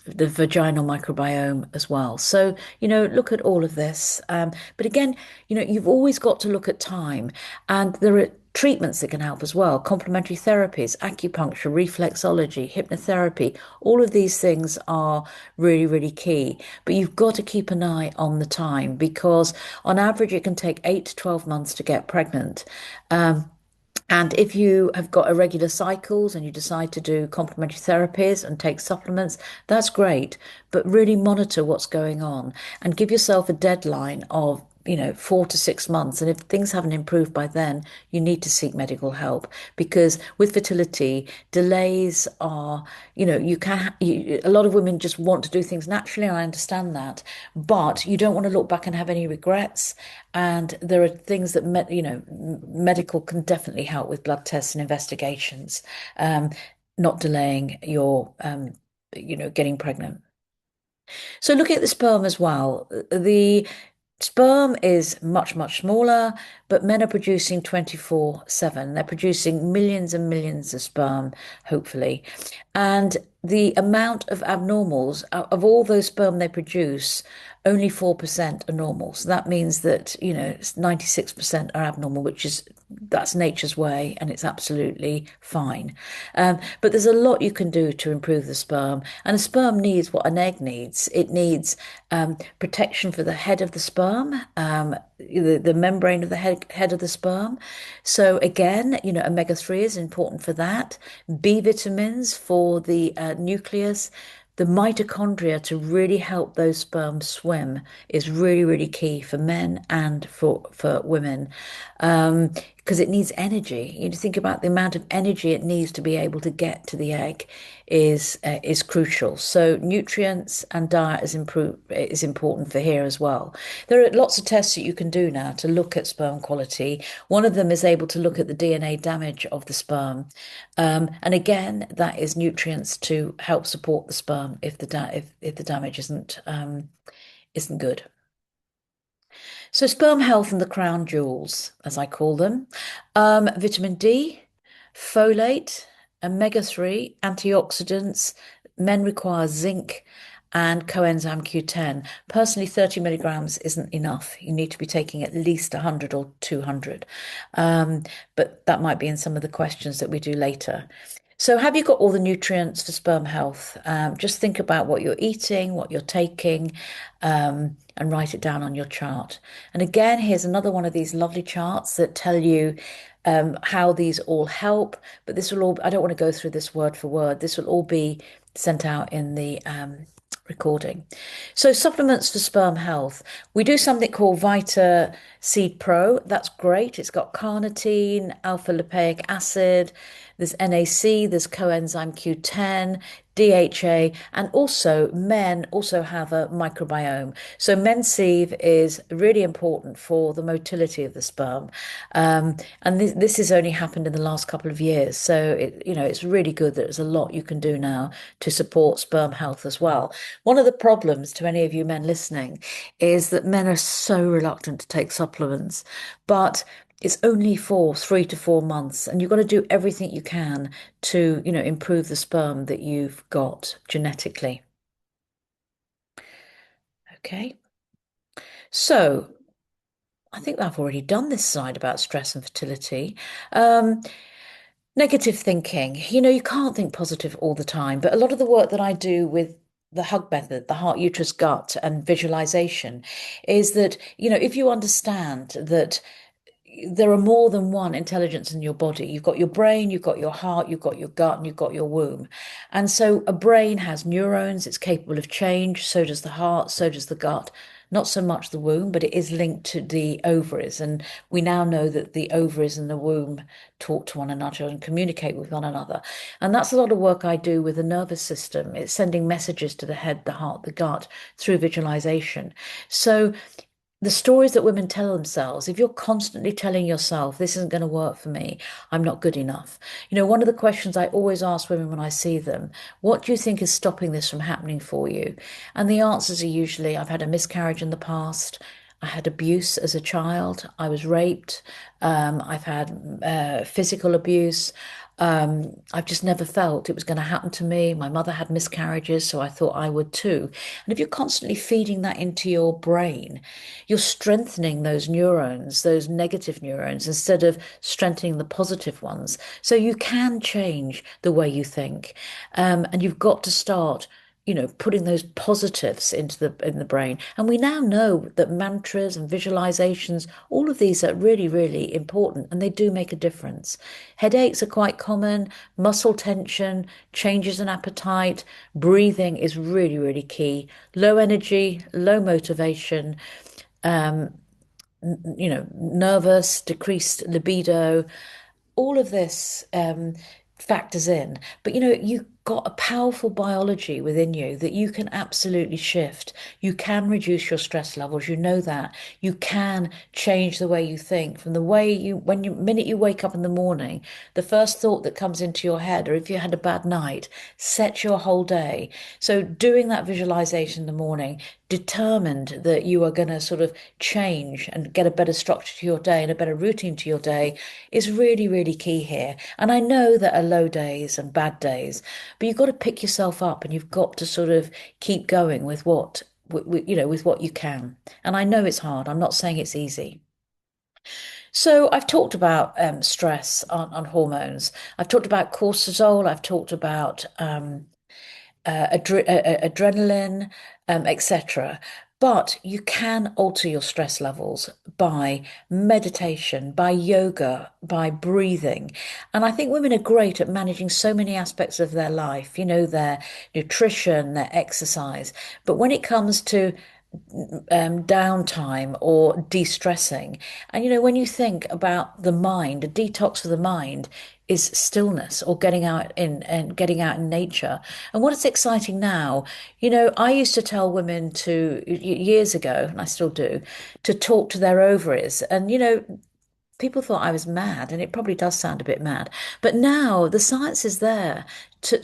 S1: the vaginal microbiome as well. So, look at all of this. But again, you've always got to look at time, and there are treatments that can help as well. Complementary therapies, acupuncture, reflexology, hypnotherapy, all of these things are really, really key. But you've got to keep an eye on the time because on average, it can take 8 to 12 months to get pregnant. And if you have got irregular cycles and you decide to do complementary therapies and take supplements, that's great. But really monitor what's going on and give yourself a deadline of 4 to 6 months. And if things haven't improved by then, you need to seek medical help because with fertility, delays are, a lot of women just want to do things naturally. And I understand that, but you don't want to look back and have any regrets. And there are things that, medical can definitely help with blood tests and investigations, not delaying your, getting pregnant. So looking at the sperm as well, the sperm is much, much smaller, but men are producing 24/7. They're producing millions and millions of sperm, hopefully. And the amount of abnormals, of all those sperm they produce, only 4% are normal. So that means that, 96% are abnormal, that's nature's way and it's absolutely fine. But there's a lot you can do to improve the sperm. And a sperm needs what an egg needs. It needs protection for the head of the sperm, the membrane of the head of the sperm. So again, omega-3 is important for that. B vitamins for the nucleus. The mitochondria to really help those sperm swim is really, really key for men and for women. Because it needs energy. You think about the amount of energy it needs to be able to get to the egg is crucial. So nutrients and diet is important for here as well. There are lots of tests that you can do now to look at sperm quality. One of them is able to look at the DNA damage of the sperm, and again, that is nutrients to help support the sperm if the damage isn't good. So sperm health and the crown jewels, as I call them, vitamin D, folate, omega-3, antioxidants. Men require zinc and coenzyme Q10. Personally, 30 milligrams isn't enough. You need to be taking at least 100 or 200. But that might be in some of the questions that we do later. So have you got all the nutrients for sperm health? Just think about what you're eating, what you're taking, and write it down on your chart. And again, here's another one of these lovely charts that tell you how these all help. But this will all, I don't want to go through this word for word. This will all be sent out in the recording. So supplements for sperm health. We do something called Vita Seed Pro. That's great. It's got carnitine, alpha lipoic acid, there's NAC, there's coenzyme Q10, DHA, and also men also have a microbiome. So mensieve is really important for the motility of the sperm. And this has only happened in the last couple of years. So it's really good that there's a lot you can do now to support sperm health as well. One of the problems to any of you men listening is that men are so reluctant to take supplements, but it's only for 3 to 4 months, and you've got to do everything you can to, improve the sperm that you've got genetically. Okay. So I think I've already done this slide about stress and fertility. Negative thinking. You can't think positive all the time, but a lot of the work that I do with the hug method, the heart, uterus, gut, and visualization is that, if you understand that there are more than one intelligence in your body. You've got your brain, you've got your heart, you've got your gut, and you've got your womb. And so a brain has neurons, it's capable of change, so does the heart, so does the gut. Not so much the womb, but it is linked to the ovaries. And we now know that the ovaries and the womb talk to one another and communicate with one another. And that's a lot of work I do with the nervous system. It's sending messages to the head, the heart, the gut through visualization. So the stories that women tell themselves, if you're constantly telling yourself, this isn't going to work for me, I'm not good enough. One of the questions I always ask women when I see them, what do you think is stopping this from happening for you? And the answers are usually, I've had a miscarriage in the past. I had abuse as a child. I was raped. I've had physical abuse. I've just never felt it was going to happen to me. My mother had miscarriages, so I thought I would too. And if you're constantly feeding that into your brain, you're strengthening those neurons, those negative neurons, instead of strengthening the positive ones. So you can change the way you think. And you've got to start putting those positives into the brain. And we now know that mantras and visualizations, all of these are really, really important, and they do make a difference. Headaches are quite common, muscle tension, changes in appetite, breathing is really, really key. Low energy, low motivation, um, nervous, decreased libido, all of this factors in. But you've got a powerful biology within you that you can absolutely shift. You can reduce your stress levels. You know that. You can change the way you think from the way minute you wake up in the morning, the first thought that comes into your head, or if you had a bad night, sets your whole day. So doing that visualization in the morning, determined that you are going to sort of change and get a better structure to your day and a better routine to your day is really, really key here. And I know there are low days and bad days, but you've got to pick yourself up and you've got to sort of keep going with with what you can. And I know it's hard. I'm not saying it's easy. So I've talked about stress on hormones. I've talked about cortisol. I've talked about adrenaline, etc. But you can alter your stress levels by meditation, by yoga, by breathing. And I think women are great at managing so many aspects of their life, their nutrition, their exercise. But when it comes to downtime or de-stressing. And when you think about the mind, a detox for the mind is stillness or getting out in nature. And what is exciting now, I used to tell women years ago, and I still do, to talk to their ovaries. And people thought I was mad, and it probably does sound a bit mad. But now the science is there to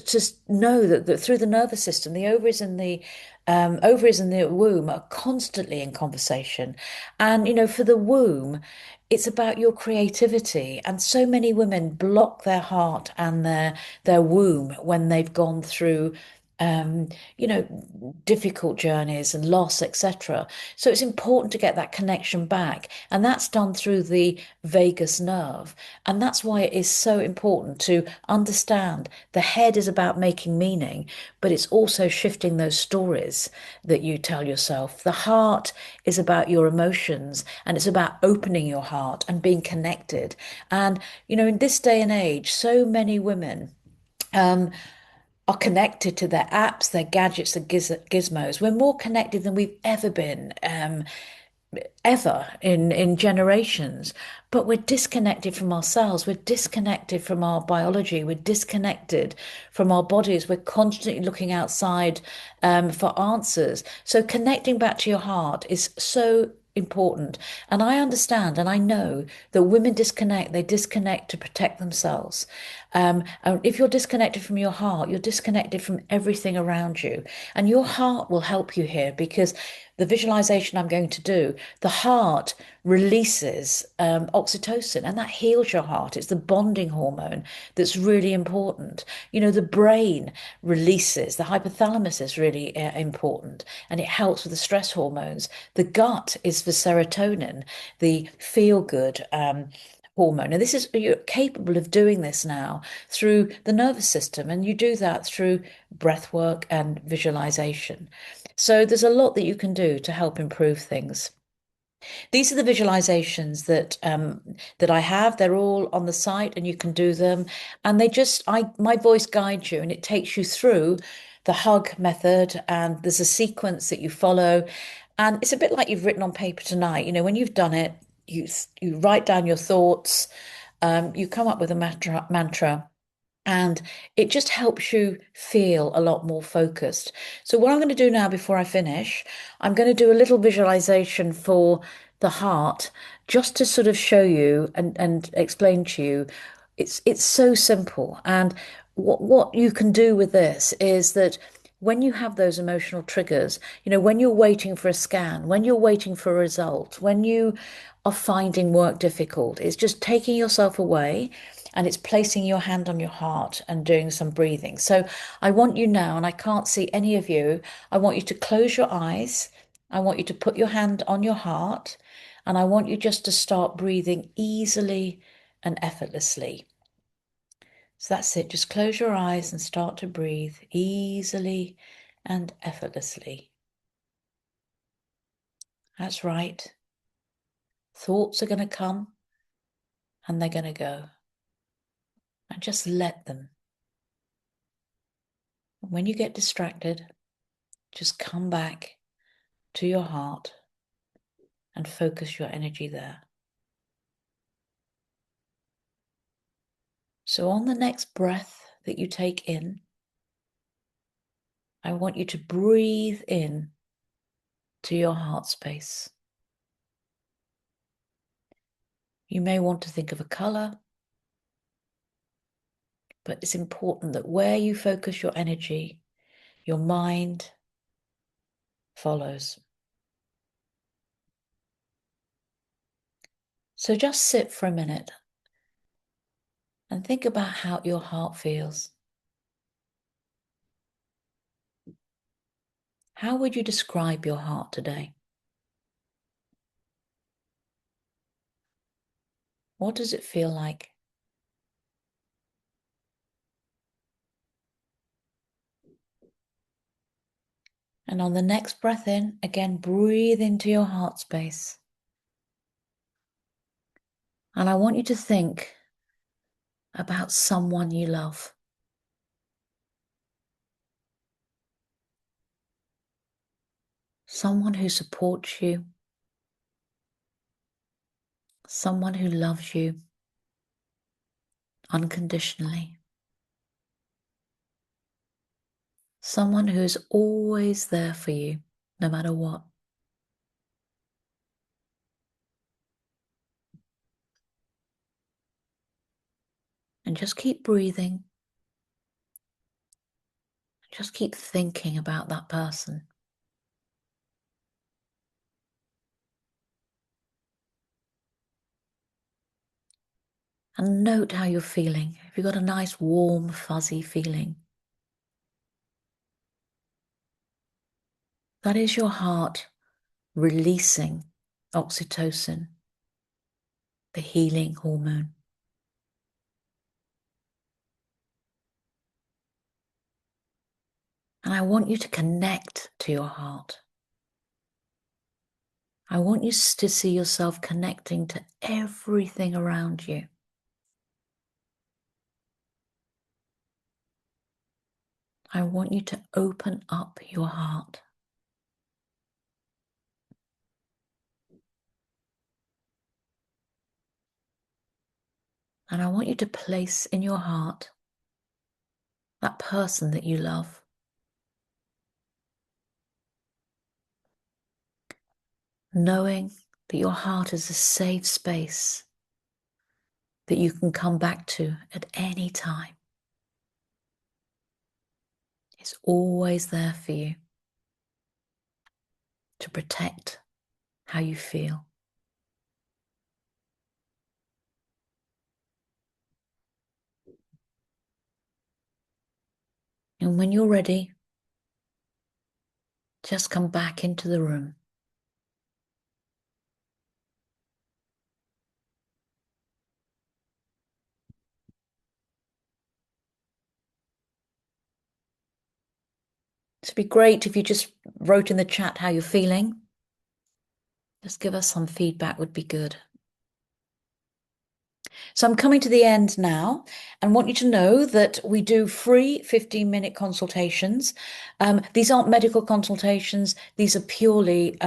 S1: know that through the nervous system, the ovaries and the womb are constantly in conversation. And for the womb, it's about your creativity. And so many women block their heart and their womb when they've gone through um, you know, difficult journeys and loss, etc. So it's important to get that connection back. And that's done through the vagus nerve. And that's why it is so important to understand the head is about making meaning, but it's also shifting those stories that you tell yourself. The heart is about your emotions and it's about opening your heart and being connected. And, in this day and age, so many women, um, are connected to their apps, their gadgets, their gizmos. We're more connected than we've ever been, ever in generations. But we're disconnected from ourselves. We're disconnected from our biology. We're disconnected from our bodies. We're constantly looking outside for answers. So connecting back to your heart is so important. And I understand and I know that women disconnect, they disconnect to protect themselves. And if you're disconnected from your heart, you're disconnected from everything around you. And your heart will help you here because the visualization I'm going to do, the heart releases oxytocin and that heals your heart. It's the bonding hormone that's really important. The brain releases, the hypothalamus is really important and it helps with the stress hormones. The gut is for serotonin, the feel good hormone. And you're capable of doing this now through the nervous system, and you do that through breath work and visualization. So there's a lot that you can do to help improve things. These are the visualizations that I have. They're all on the site, and you can do them. And my voice guides you, and it takes you through the hug method. And there's a sequence that you follow, and it's a bit like you've written on paper tonight. When you've done it, you write down your thoughts. You come up with a mantra, And it just helps you feel a lot more focused. So what I'm going to do now before I finish, I'm going to do a little visualization for the heart, just to sort of show you and explain to you. It's so simple. And what you can do with this is that when you have those emotional triggers, when you're waiting for a scan, when you're waiting for a result, when you are finding work difficult, it's just taking yourself away and it's placing your hand on your heart and doing some breathing. So I want you now, and I can't see any of you, I want you to close your eyes. I want you to put your hand on your heart, and I want you just to start breathing easily and effortlessly. So that's it. Just close your eyes and start to breathe easily and effortlessly. That's right. Thoughts are going to come and they're going to go. And just let them. When you get distracted, just come back to your heart and focus your energy there. So on the next breath that you take in, I want you to breathe in to your heart space. You may want to think of a color, but it's important that where you focus your energy, your mind follows. So just sit for a minute and think about how your heart feels. How would you describe your heart today? What does it feel like? And on the next breath in, again, breathe into your heart space. And I want you to think about someone you love. Someone who supports you. Someone who loves you unconditionally. Someone who is always there for you, no matter what. And just keep breathing. Just keep thinking about that person. And note how you're feeling. If you've got a nice, warm, fuzzy feeling, that is your heart releasing oxytocin, the healing hormone. And I want you to connect to your heart. I want you to see yourself connecting to everything around you. I want you to open up your heart. And I want you to place in your heart that person that you love. Knowing that your heart is a safe space that you can come back to at any time. It's always there for you to protect how you feel. And when you're ready, just come back into the room. It'd be great if you just wrote in the chat how you're feeling. Just give us some feedback, would be good. So I'm coming to the end now and want you to know that we do free 15-minute consultations. These aren't medical consultations. These are purely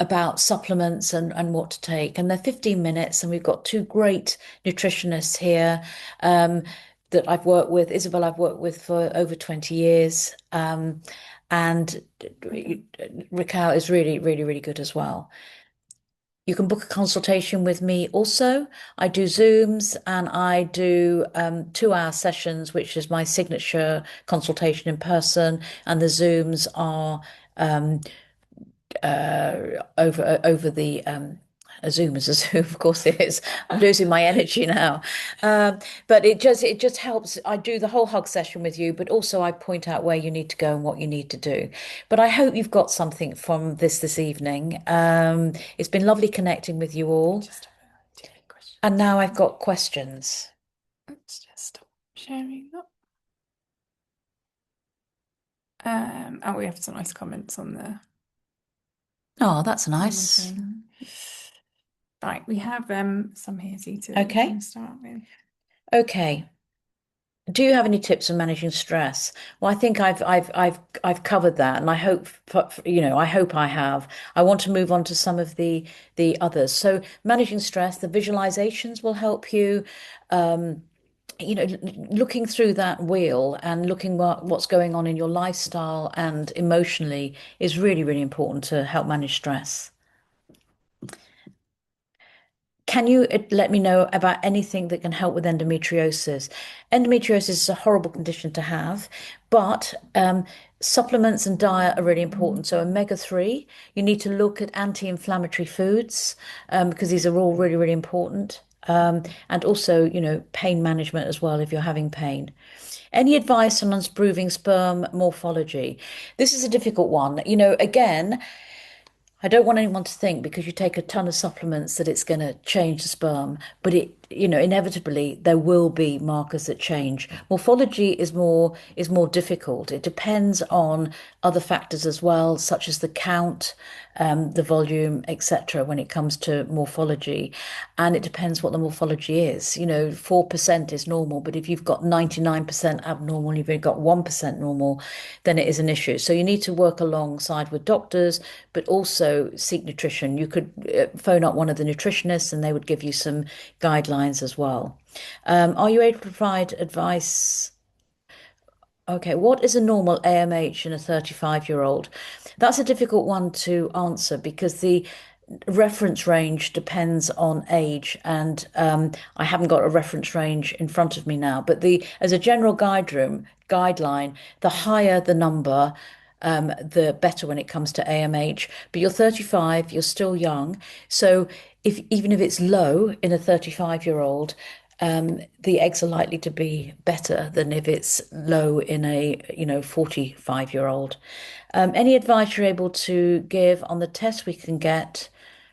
S1: about supplements and what to take. And they're 15 minutes, and we've got two great nutritionists here. that I've worked with. Isabel, I've worked with for over 20 years. And Raquel is really, really, really good as well. You can book a consultation with me also. I do Zooms and I do 2 hour sessions, which is my signature consultation in person. And the Zooms are um, over the a Zoom is a Zoom, of course it is. I'm losing my energy now. But it just helps. I do the whole hug session with you, but also I point out where you need to go and what you need to do. But I hope you've got something from this evening. It's been lovely connecting with you all.
S2: Just have a TV question.
S1: And now I've got questions.
S2: Let's just stop sharing that. Oh, we have some nice comments on the
S1: Oh, that's nice.
S2: thing. Right, we have some here, Zita, that we
S1: Okay.
S2: can start with.
S1: Okay. Do you have any tips on managing stress? Well, I think I've covered that, and I hope I hope I have. I want to move on to some of the others. So managing stress, the visualizations will help you. Um, Looking through that wheel and looking what's going on in your lifestyle and emotionally is really, really important to help manage stress. Can you let me know about anything that can help with endometriosis? Endometriosis is a horrible condition to have, but supplements and diet are really important. So omega-3, you need to look at anti-inflammatory foods because these are all really, really important. And also, pain management as well if you're having pain. Any advice on improving sperm morphology? This is a difficult one. Again, I don't want anyone to think because you take a ton of supplements that it's going to change the sperm, but inevitably there will be markers that change. Morphology is more difficult. It depends on other factors as well, such as the count, the volume, etc. when it comes to morphology. And it depends what the morphology is. 4% is normal, but if you've got 99% abnormal, you've only got 1% normal, then it is an issue. So you need to work alongside with doctors, but also seek nutrition. You could phone up one of the nutritionists and they would give you some guidelines as well. Are you able to provide advice? Okay, what is a normal AMH in a 35-year-old? That's a difficult one to answer because the reference range depends on age, and I haven't got a reference range in front of me now. But as a general guideline, the higher the number, the better when it comes to AMH. But you're 35, you're still young, so if even if it's low in a 35-year-old, the eggs are likely to be better than if it's low in a 45-year-old. Any advice you're able to give on the tests we can get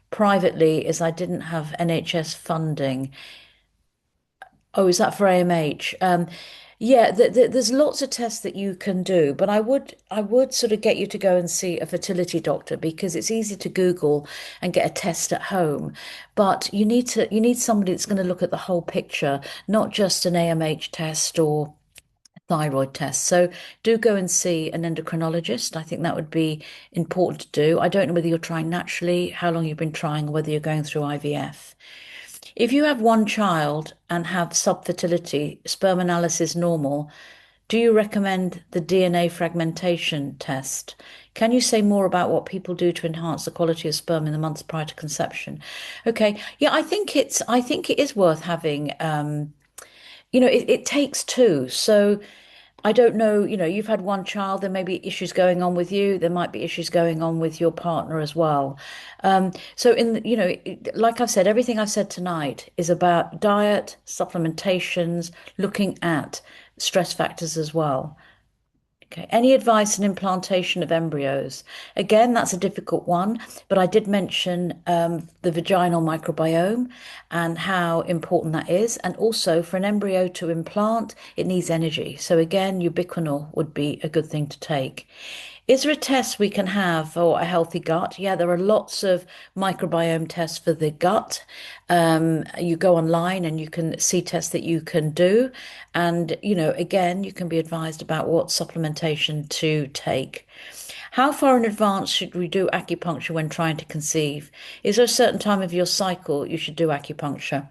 S1: privately, as I didn't have NHS funding. Oh, is that for AMH? Yeah, there's lots of tests that you can do, but I would sort of get you to go and see a fertility doctor because it's easy to Google and get a test at home. But you need somebody that's going to look at the whole picture, not just an AMH test or thyroid test. So do go and see an endocrinologist. I think that would be important to do. I don't know whether you're trying naturally, how long you've been trying, or whether you're going through IVF. If you have one child and have subfertility, sperm analysis normal, do you recommend the DNA fragmentation test? Can you say more about what people do to enhance the quality of sperm in the months prior to conception? Okay, yeah, I think it is worth having. It takes two. So I don't know, you've had one child, there may be issues going on with you, there might be issues going on with your partner as well. So like I've said, everything I've said tonight is about diet, supplementations, looking at stress factors as well. Okay. Any advice on implantation of embryos? Again, that's a difficult one, but I did mention the vaginal microbiome and how important that is. And also, for an embryo to implant, it needs energy. So again, ubiquinol would be a good thing to take. Is there a test we can have for a healthy gut? Yeah, there are lots of microbiome tests for the gut. You go online and you can see tests that you can do. And, again, you can be advised about what supplementation to take. How far in advance should we do acupuncture when trying to conceive? Is there a certain time of your cycle you should do acupuncture?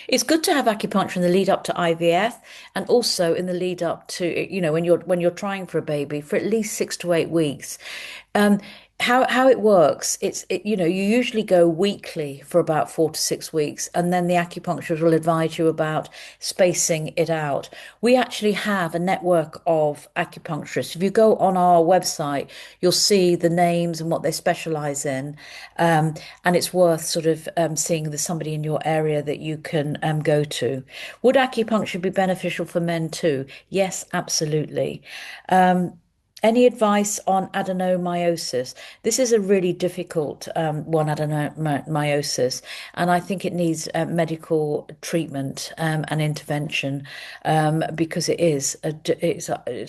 S1: It's good to have acupuncture in the lead up to IVF and also in the lead up to, when you're trying for a baby for at least 6 to 8 weeks. Um, how it works, you usually go weekly for about 4 to 6 weeks, and then the acupuncturist will advise you about spacing it out. We actually have a network of acupuncturists. If you go on our website, you'll see the names and what they specialize in. And it's worth sort of seeing there's somebody in your area that you can go to. Would acupuncture be beneficial for men too? Yes, absolutely. Um, any advice on adenomyosis? This is a really difficult one, adenomyosis, and I think it needs medical treatment and intervention because it's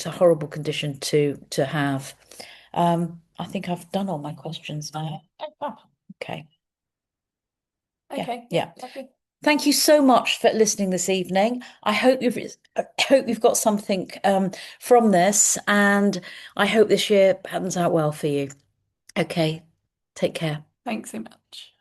S1: a horrible condition to have. I think I've done all my questions now. Oh, okay. Yeah,
S2: Okay, yeah,
S1: yeah.
S2: lovely.
S1: Thank you so much for listening this evening. I hope you've got something from this, and I hope this year pans out well for you. Okay, take care.
S2: Thanks so much.